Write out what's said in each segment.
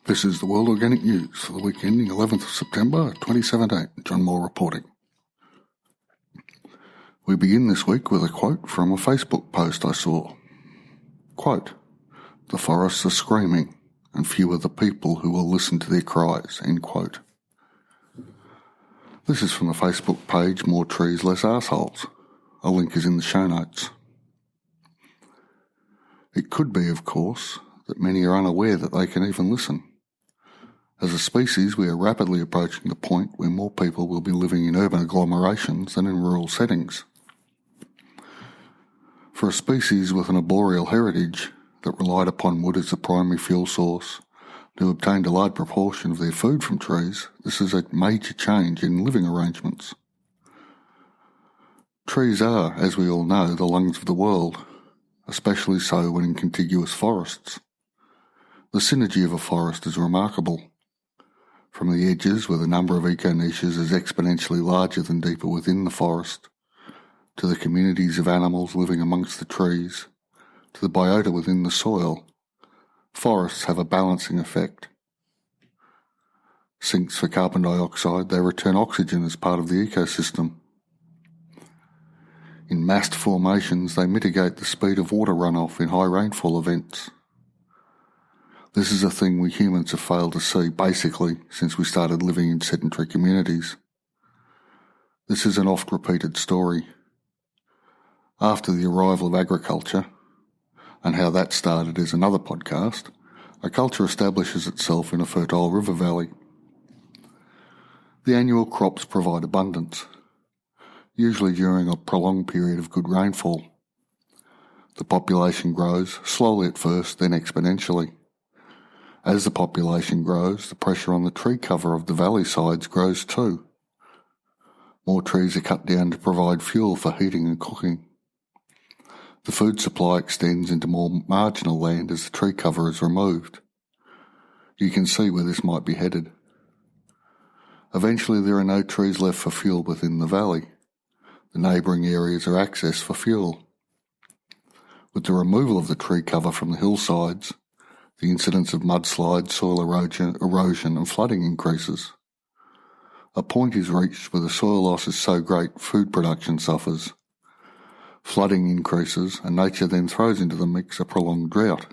This is the World Organic News for the week ending 11th of September 2017. Jon Moore reporting. We begin this week with a quote from a Facebook post I saw. Quote, "The forests are screaming, and few are the people who will listen to their cries." End quote. This is from the Facebook page More Trees, Less Arseholes. A link is in the show notes. It could be, of course, that many are unaware that they can even listen. As a species, we are rapidly approaching the point where more people will be living in urban agglomerations than in rural settings. For a species with an arboreal heritage that relied upon wood as the primary fuel source to obtain a large proportion of their food from trees, this is a major change in living arrangements. Trees are, as we all know, the lungs of the world, especially so when in contiguous forests. The synergy of a forest is remarkable. From the edges, where the number of eco-niches is exponentially larger than deeper within the forest, to the communities of animals living amongst the trees, to the biota within the soil, forests have a balancing effect. Sinks for carbon dioxide, they return oxygen as part of the ecosystem. In massed formations, they mitigate the speed of water runoff in high rainfall events. This is a thing we humans have failed to see, basically, since we started living in sedentary communities. This is an oft-repeated story. After the arrival of agriculture, and how that started is another podcast, a culture establishes itself in a fertile river valley. The annual crops provide abundance, usually during a prolonged period of good rainfall. The population grows, slowly at first, then exponentially. As the population grows, the pressure on the tree cover of the valley sides grows too. More trees are cut down to provide fuel for heating and cooking. The food supply extends into more marginal land as the tree cover is removed. You can see where this might be headed. Eventually there are no trees left for fuel within the valley. The neighbouring areas are accessed for fuel. With the removal of the tree cover from the hillsides, the incidence of mudslides, soil erosion and flooding increases. A point is reached where the soil loss is so great food production suffers. Flooding increases and nature then throws into the mix a prolonged drought.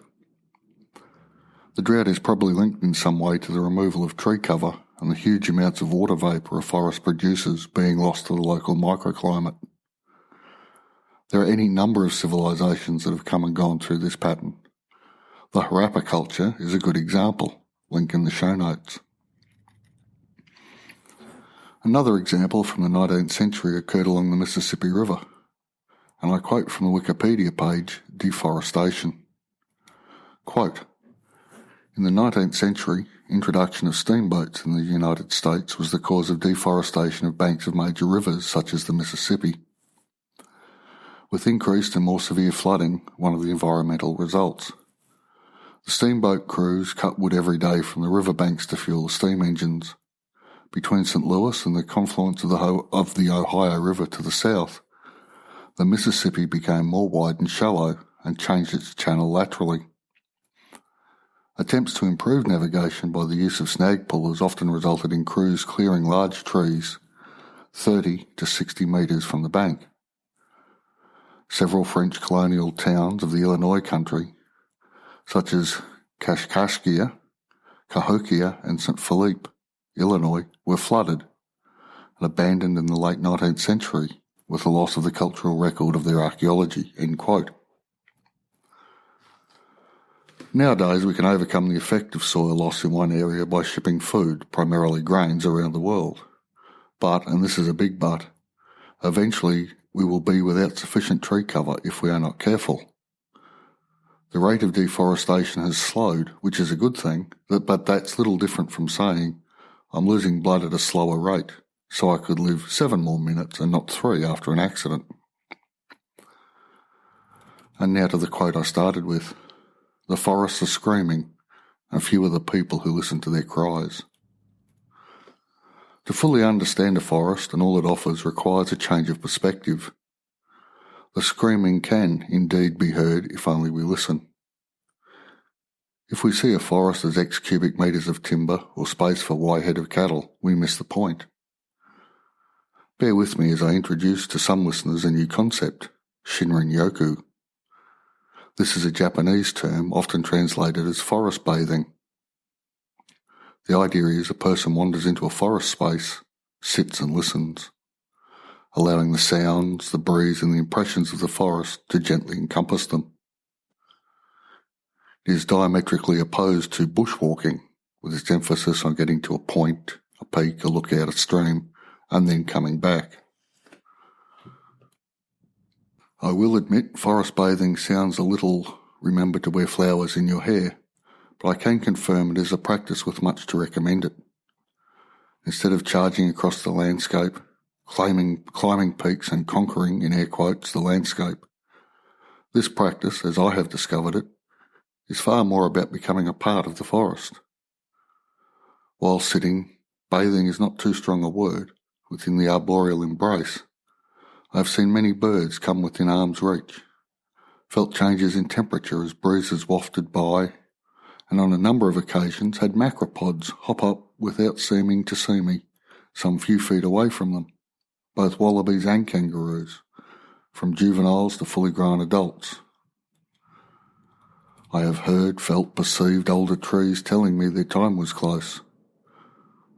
The drought is probably linked in some way to the removal of tree cover and the huge amounts of water vapour a forest produces being lost to the local microclimate. There are any number of civilisations that have come and gone through this pattern. The Harappa culture is a good example, link in the show notes. Another example from the 19th century occurred along the Mississippi River, and I quote from the Wikipedia page, Deforestation. Quote, "In the 19th century, introduction of steamboats in the United States was the cause of deforestation of banks of major rivers such as the Mississippi. With increased and more severe flooding, one of the environmental results. The steamboat crews cut wood every day from the riverbanks to fuel steam engines. Between St. Louis and the confluence of the Ohio River to the south, the Mississippi became more wide and shallow and changed its channel laterally. Attempts to improve navigation by the use of snag pullers often resulted in crews clearing large trees 30 to 60 metres from the bank. Several French colonial towns of the Illinois country, such as Kaskaskia, Cahokia, and St. Philippe, Illinois, were flooded and abandoned in the late 19th century with the loss of the cultural record of their archaeology." End quote. Nowadays, we can overcome the effect of soil loss in one area by shipping food, primarily grains, around the world. But, and this is a big but, eventually we will be without sufficient tree cover if we are not careful. The rate of deforestation has slowed, which is a good thing, but that's little different from saying, I'm losing blood at a slower rate, so I could live 7 more minutes and not 3 after an accident. And now to the quote I started with. "The forests are screaming, and few are the people who listen to their cries." To fully understand a forest and all it offers requires a change of perspective. The screaming can indeed be heard if only we listen. If we see a forest as X cubic metres of timber or space for Y head of cattle, we miss the point. Bear with me as I introduce to some listeners a new concept, Shinrin-yoku. This is a Japanese term often translated as forest bathing. The idea is a person wanders into a forest space, sits and listens, allowing the sounds, the breeze and the impressions of the forest to gently encompass them. It is diametrically opposed to bushwalking, with its emphasis on getting to a point, a peak, a lookout, a stream, and then coming back. I will admit forest bathing sounds a little remember to wear flowers in your hair, but I can confirm it is a practice with much to recommend it. Instead of charging across the landscape, climbing peaks and conquering, in air quotes, the landscape, this practice, as I have discovered it, is far more about becoming a part of the forest. While sitting, bathing is not too strong a word, within the arboreal embrace, I have seen many birds come within arm's reach, felt changes in temperature as breezes wafted by, and on a number of occasions had macropods hop up without seeming to see me, some few feet away from them, both wallabies and kangaroos, from juveniles to fully grown adults. I have heard, felt, perceived older trees telling me their time was close.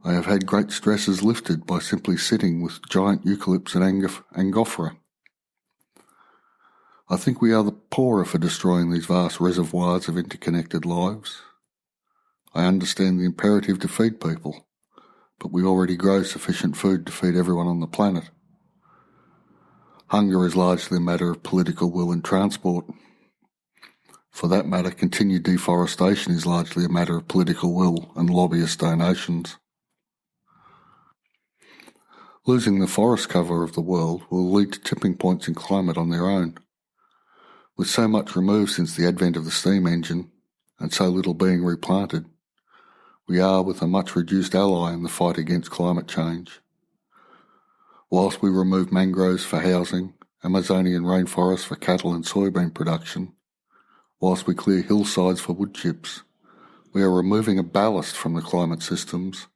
I have had great stresses lifted by simply sitting with giant eucalypts and angophora. I think we are the poorer for destroying these vast reservoirs of interconnected lives. I understand the imperative to feed people, but we already grow sufficient food to feed everyone on the planet. Hunger is largely a matter of political will and transport. For that matter, continued deforestation is largely a matter of political will and lobbyist donations. Losing the forest cover of the world will lead to tipping points in climate on their own. With so much removed since the advent of the steam engine, and so little being replanted, we are with a much reduced ally in the fight against climate change. Whilst we remove mangroves for housing, Amazonian rainforests for cattle and soybean production, whilst we clear hillsides for wood chips, we are removing a ballast from the climate systems,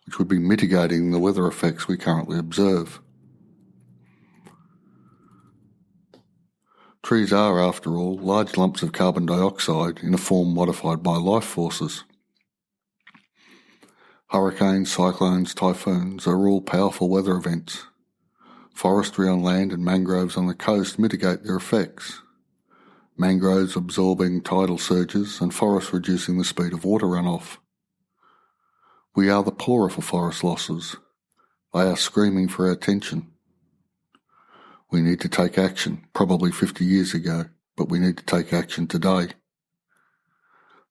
which would be mitigating the weather effects we currently observe. Trees are, after all, large lumps of carbon dioxide in a form modified by life forces. Hurricanes, cyclones, typhoons are all powerful weather events. Forestry on land and mangroves on the coast mitigate their effects. Mangroves absorbing tidal surges and forests reducing the speed of water runoff. We are the poorer for forest losses. They are screaming for our attention. We need to take action, probably 50 years ago, but we need to take action today.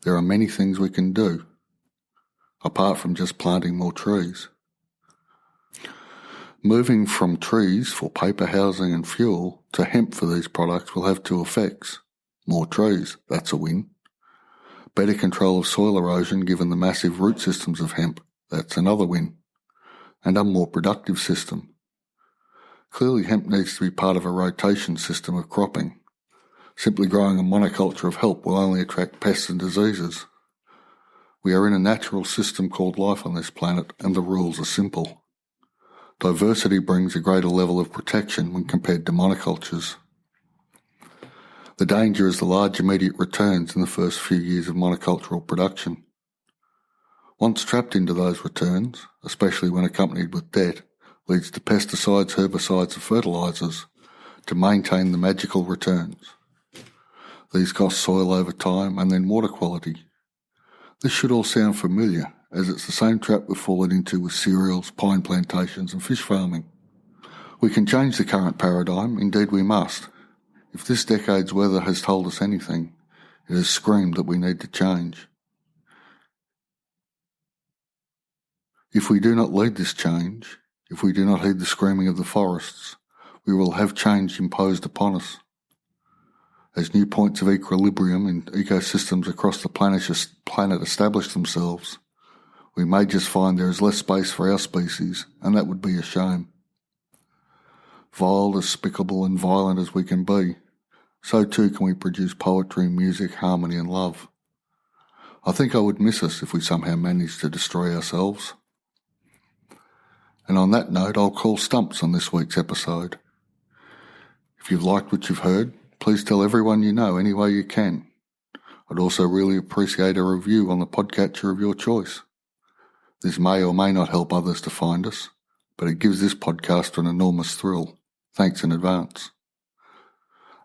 There are many things we can do, apart from just planting more trees. Moving from trees for paper, housing and fuel to hemp for these products will have two effects. More trees, that's a win. Better control of soil erosion given the massive root systems of hemp, that's another win. And a more productive system. Clearly hemp needs to be part of a rotation system of cropping. Simply growing a monoculture of hemp will only attract pests and diseases. We are in a natural system called life on this planet, and the rules are simple. Diversity brings a greater level of protection when compared to monocultures. The danger is the large immediate returns in the first few years of monocultural production. Once trapped into those returns, especially when accompanied with debt, leads to pesticides, herbicides and fertilizers to maintain the magical returns. These cost soil over time and then water quality. This should all sound familiar, as it's the same trap we've fallen into with cereals, pine plantations and fish farming. We can change the current paradigm, indeed we must. If this decade's weather has told us anything, it has screamed that we need to change. If we do not lead this change, if we do not heed the screaming of the forests, we will have change imposed upon us. As new points of equilibrium in ecosystems across the planet establish themselves, we may just find there is less space for our species, and that would be a shame. Vile, despicable and violent as we can be, so too can we produce poetry, music, harmony and love. I think I would miss us if we somehow managed to destroy ourselves. And on that note, I'll call stumps on this week's episode. If you've liked what you've heard, please tell everyone you know any way you can. I'd also really appreciate a review on the podcatcher of your choice. This may or may not help others to find us, but it gives this podcast an enormous thrill. Thanks in advance.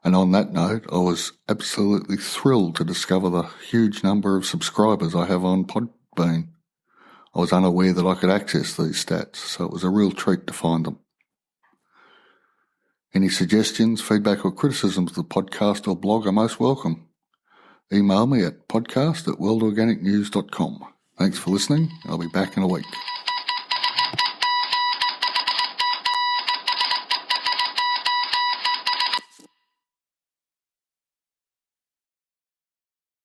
And on that note, I was absolutely thrilled to discover the huge number of subscribers I have on Podbean. I was unaware that I could access these stats, so it was a real treat to find them. Any suggestions, feedback or criticisms of the podcast or blog are most welcome. Email me at podcast@worldorganicnews.com. Thanks for listening. I'll be back in a week.